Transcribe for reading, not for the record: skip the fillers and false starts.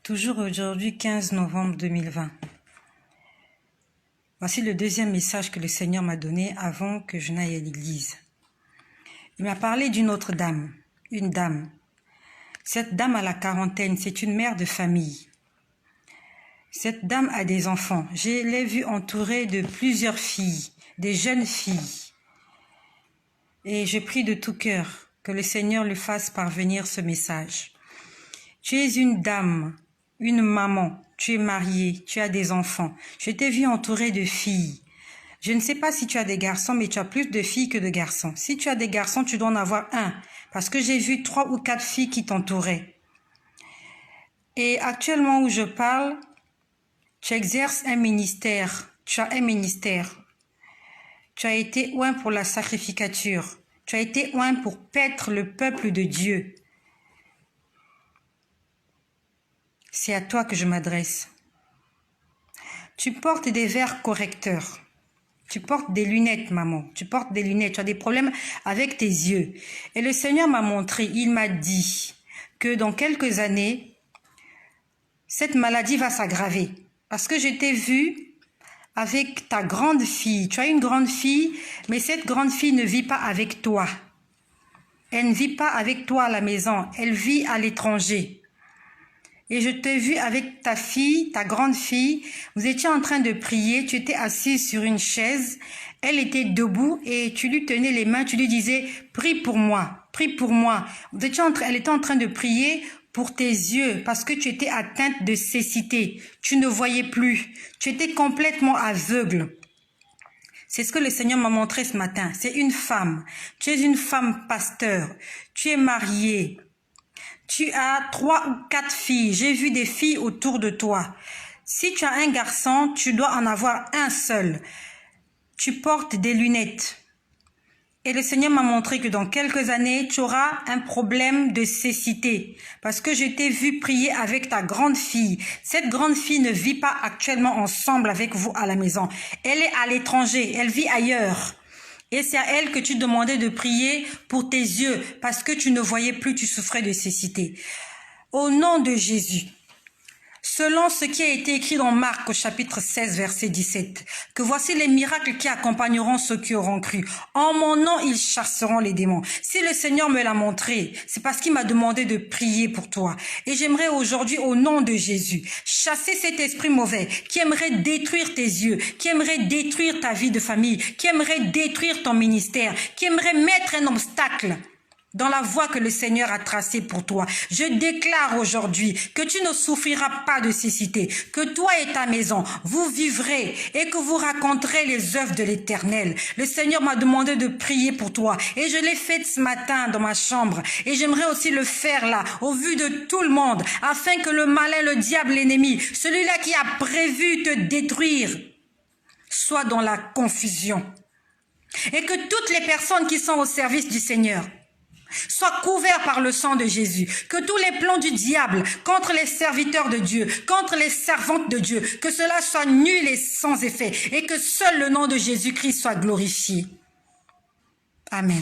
Toujours aujourd'hui, 15 novembre 2020. Voici le deuxième message que le Seigneur m'a donné avant que je n'aille à l'église. Il m'a parlé d'une autre dame, une dame. Cette dame a la quarantaine, c'est une mère de famille. Cette dame a des enfants. Je l'ai vue entourée de plusieurs filles, des jeunes filles. Et je prie de tout cœur que le Seigneur lui fasse parvenir ce message. Tu es une dame, une maman, tu es mariée, tu as des enfants. Je t'ai vu entourée de filles. Je ne sais pas si tu as des garçons, mais tu as plus de filles que de garçons. Si tu as des garçons, tu dois en avoir un, parce que j'ai vu 3 ou 4 filles qui t'entouraient. Et actuellement où je parle, tu exerces un ministère, tu as un ministère. Tu as été oint pour la sacrificature. Tu as été oint pour paître le peuple de Dieu. C'est à toi que je m'adresse. Tu portes des verres correcteurs. Tu portes des lunettes, maman. Tu portes des lunettes. Tu as des problèmes avec tes yeux. Et le Seigneur m'a montré, il m'a dit que dans quelques années, cette maladie va s'aggraver. Parce que je t'ai vu avec ta grande fille. Tu as une grande fille, mais cette grande fille ne vit pas avec toi. Elle ne vit pas avec toi à la maison. Elle vit à l'étranger. Et je t'ai vu avec ta fille, ta grande fille, vous étiez en train de prier, tu étais assise sur une chaise, elle était debout et tu lui tenais les mains, tu lui disais « Prie pour moi, prie pour moi ». Elle était en train de prier pour tes yeux parce que tu étais atteinte de cécité, tu ne voyais plus, tu étais complètement aveugle. C'est ce que le Seigneur m'a montré ce matin, c'est une femme, tu es une femme pasteur, tu es mariée. Tu as 3 ou 4 filles. J'ai vu des filles autour de toi. Si tu as un garçon, tu dois en avoir un seul. Tu portes des lunettes. Et le Seigneur m'a montré que dans quelques années, tu auras un problème de cécité. Parce que je t'ai vu prier avec ta grande fille. Cette grande fille ne vit pas actuellement ensemble avec vous à la maison. Elle est à l'étranger. Elle vit ailleurs. Et c'est à elle que tu demandais de prier pour tes yeux parce que tu ne voyais plus, tu souffrais de cécité. Au nom de Jésus, selon ce qui a été écrit dans Marc au chapitre 16, verset 17, que voici les miracles qui accompagneront ceux qui auront cru. En mon nom, ils chasseront les démons. Si le Seigneur me l'a montré, c'est parce qu'il m'a demandé de prier pour toi. Et j'aimerais aujourd'hui, au nom de Jésus, chasser cet esprit mauvais qui aimerait détruire tes yeux, qui aimerait détruire ta vie de famille, qui aimerait détruire ton ministère, qui aimerait mettre un obstacle dans la voie que le Seigneur a tracée pour toi. Je déclare aujourd'hui que tu ne souffriras pas de cécité, que toi et ta maison, vous vivrez et que vous raconterez les œuvres de l'Éternel. Le Seigneur m'a demandé de prier pour toi et je l'ai fait ce matin dans ma chambre et j'aimerais aussi le faire là, au vu de tout le monde, afin que le malin, le diable, l'ennemi, celui-là qui a prévu te détruire, soit dans la confusion. Et que toutes les personnes qui sont au service du Seigneur sois couvert par le sang de Jésus, que tous les plans du diable contre les serviteurs de Dieu, contre les servantes de Dieu, que cela soit nul et sans effet, et que seul le nom de Jésus-Christ soit glorifié. Amen.